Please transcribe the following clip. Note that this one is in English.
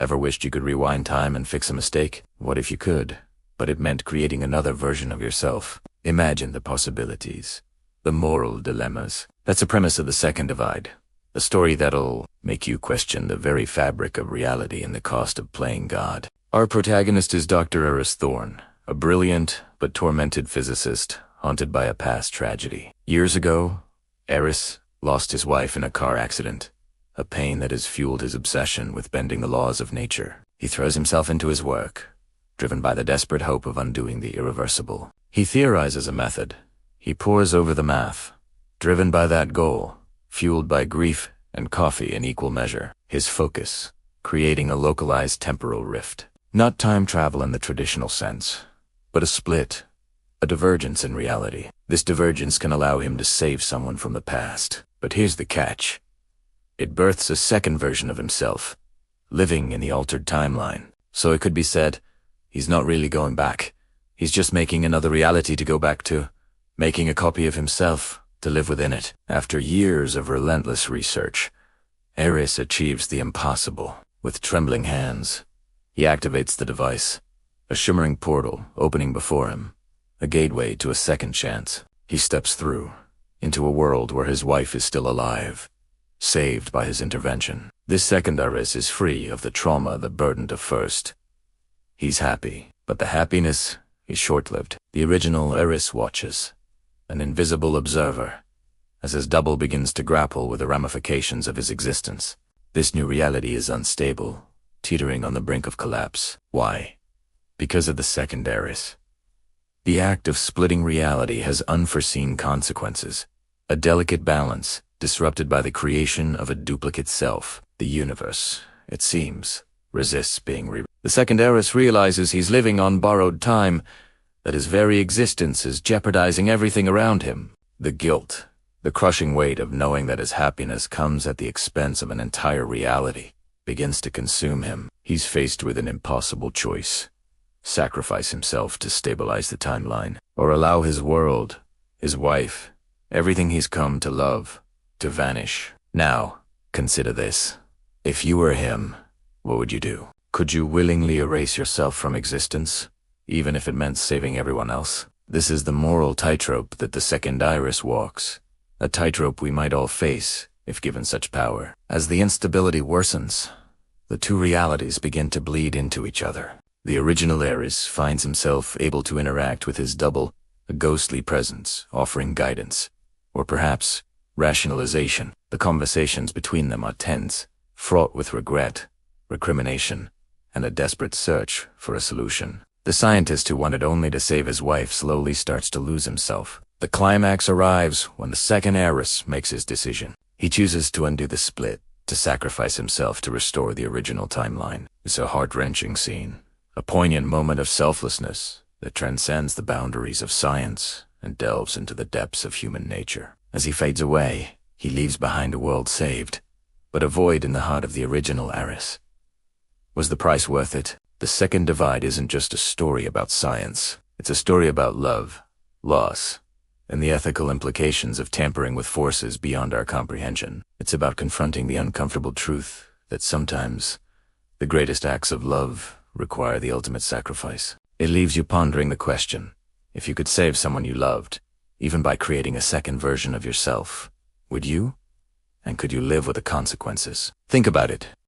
Ever wished you could rewind time and fix a mistake? What if you could, but it meant creating another version of yourself? Imagine the possibilities, the moral dilemmas. That's the premise of The Second Divide, a story that'll make you question the very fabric of reality and the cost of playing God. Our protagonist is Dr. Eris Thorne, a brilliant but tormented physicist haunted by a past tragedy. Years ago, Eris lost his wife in a car accident, a pain that has fueled his obsession with bending the laws of nature. He throws himself into his work, driven by the desperate hope of undoing the irreversible. He theorizes a method. He pores over the math, driven by that goal, fueled by grief and coffee in equal measure. His focus, creating a localized temporal rift. Not time travel in the traditional sense, but a split, a divergence in reality. This divergence can allow him to save someone from the past. But here's the catch. It births a second version of himself, living in the altered timeline. So it could be said, he's not really going back. He's just making another reality to go back to, making a copy of himself to live within it. After years of relentless research, Eris achieves the impossible. With trembling hands, he activates the device, a shimmering portal opening before him, a gateway to a second chance. He steps through, into a world where his wife is still alive, saved by his intervention. This second Eris is free of the trauma that burdened the first. He's happy, but the happiness is short-lived. The original Eris watches, an invisible observer, as his double begins to grapple with the ramifications of his existence. This new reality is unstable, teetering on the brink of collapse. Why? Because of the second Eris. The act of splitting reality has unforeseen consequences, a delicate balance disrupted by the creation of a duplicate self. The universe, it seems, resists being rewritten. The second Eris realizes he's living on borrowed time, that his very existence is jeopardizing everything around him. The guilt, the crushing weight of knowing that his happiness comes at the expense of an entire reality, begins to consume him. He's faced with an impossible choice. Sacrifice himself to stabilize the timeline, or allow his world, his wife, everything he's come to love, to vanish. Now, consider this. If you were him, what would you do? Could you willingly erase yourself from existence, even if it meant saving everyone else? This is the moral tightrope that the second Eris walks, a tightrope we might all face if given such power. As the instability worsens, the two realities begin to bleed into each other. The original Eris finds himself able to interact with his double, a ghostly presence offering guidance, or perhaps rationalization. The conversations between them are tense, fraught with regret, recrimination, and a desperate search for a solution. The scientist who wanted only to save his wife slowly starts to lose himself. The climax arrives when the second Eris makes his decision. He chooses to undo the split, to sacrifice himself to restore the original timeline. It's a heart-wrenching scene, a poignant moment of selflessness that transcends the boundaries of science and delves into the depths of human nature. As he fades away, he leaves behind a world saved, but a void in the heart of the original Eris. Was the price worth it? The Second Divide isn't just a story about science. It's a story about love, loss, and the ethical implications of tampering with forces beyond our comprehension. It's about confronting the uncomfortable truth that sometimes the greatest acts of love require the ultimate sacrifice. It leaves you pondering the question, if you could save someone you loved, even by creating a second version of yourself, would you? And could you live with the consequences? Think about it.